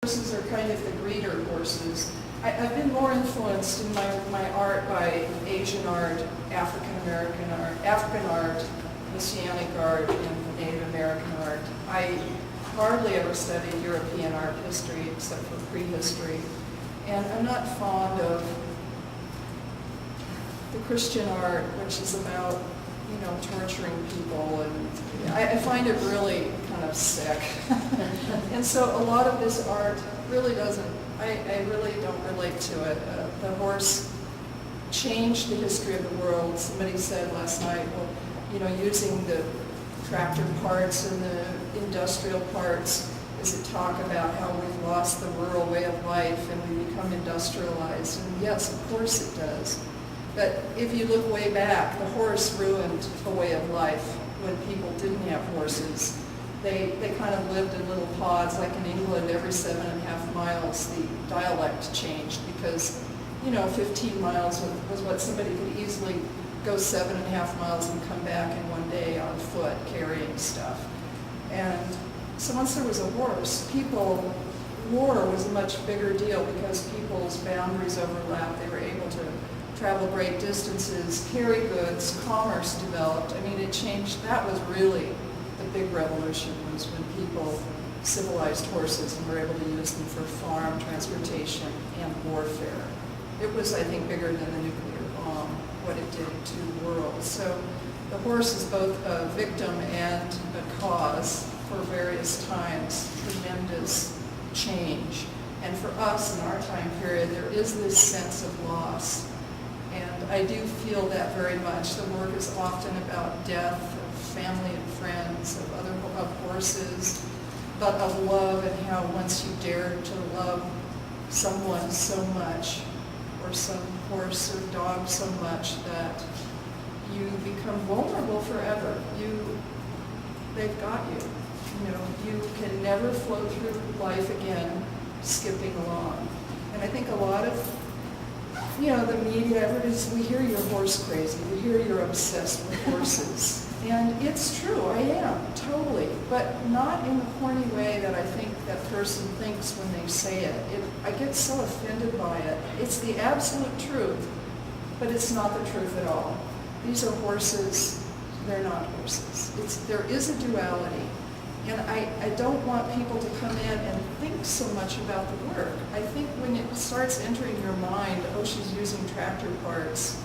Horses are kind of the greeter horses. I've been more influenced in my art by Asian art, African art, Messianic art, and Native American art. I hardly ever studied European art history except for prehistory. And I'm not fond of the Christian art, which is about, torturing people, and I find it really kind of sick. And so a lot of this art really doesn't, I really don't relate to it. The horse changed the history of the world. Somebody said last night, well, using the tractor parts and the industrial parts is a talk about how we've lost the rural way of life and we become industrialized. And yes, of course it does. But if you look way back, the horse ruined the way of life when people didn't have horses. They kind of lived in little pods, like in England, every 7.5 miles the dialect changed because, 15 miles was what somebody could easily go 7.5 miles and come back in one day on foot carrying stuff. And so once there was a horse, war was a much bigger deal because people's boundaries overlapped. They were able to travel great distances, carry goods, commerce developed. I mean, it changed. That was really the big revolution, was when people civilized horses and were able to use them for farm, transportation, and warfare. It was, I think, bigger than the nuclear bomb, what it did to the world. So the horse is both a victim and a cause for various times, tremendous change. And for us in our time period, there is this sense of loss. And I do feel that very much. The work is often about death of family and friends, of horses, but of love, and how once you dare to love someone so much, or some horse or dog so much, that you become vulnerable forever. They've got you. You can never flow through life again skipping along. And I think a lot of the media, we hear you're horse crazy, we hear you're obsessed with horses. And it's true, I am, totally. But not in the corny way that I think that person thinks when they say it. I get so offended by it. It's the absolute truth, but it's not the truth at all. These are horses, they're not horses. There is a duality. And I don't want people to come in and think so much about the work. I think when it starts entering your mind, oh, she's using tractor parts,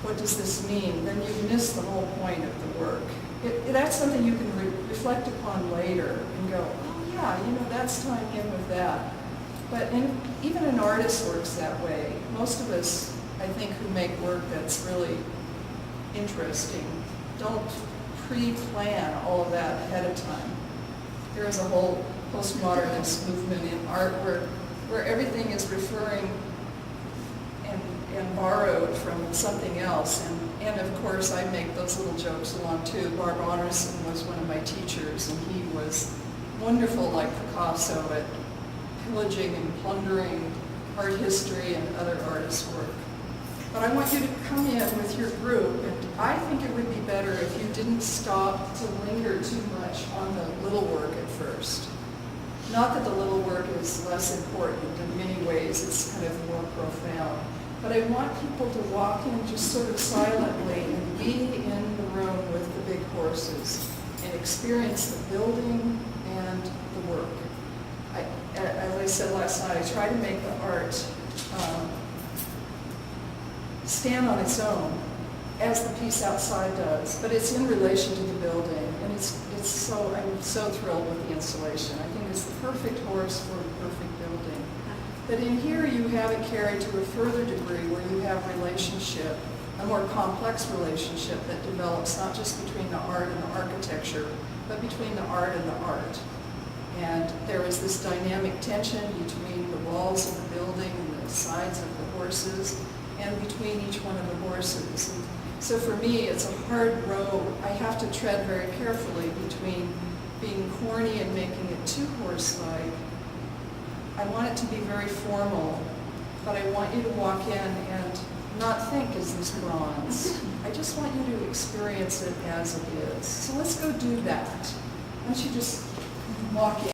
what does this mean? Then you miss the whole point of the work. That's something you can reflect upon later and go, oh yeah, that's tying in with that. But even an artist works that way. Most of us, I think, who make work that's really interesting, don't pre-plan all of that ahead of time. There is a whole postmodernist movement in art where everything is referring and borrowed from something else. And of course, I make those little jokes along too. Barb Honorson was one of my teachers, and he was wonderful, like Picasso, at pillaging and plundering art history and other artists' work. But I want you to come in with your group, and I think it would be better if you didn't stop to linger too much on the little work at first. Not that the little work is less important. In many ways, it's kind of more profound. But I want people to walk in just sort of silently and be in the room with the big horses and experience the building and the work. As I said last night, I try to make the art stand on its own, as the piece outside does, but it's in relation to the building, and I'm so thrilled with the installation. I think it's the perfect horse for a perfect building. But in here you have it carried to a further degree where you have relationship, a more complex relationship that develops not just between the art and the architecture, but between the art and the art. And there is this dynamic tension between the walls of the building and the sides of the horses, and between each one of the horses. And so for me, it's a hard row. I have to tread very carefully between being corny and making it too horse-like. I want it to be very formal, but I want you to walk in and not think, is this bronze? I just want you to experience it as it is. So let's go do that. Why don't you just walk in.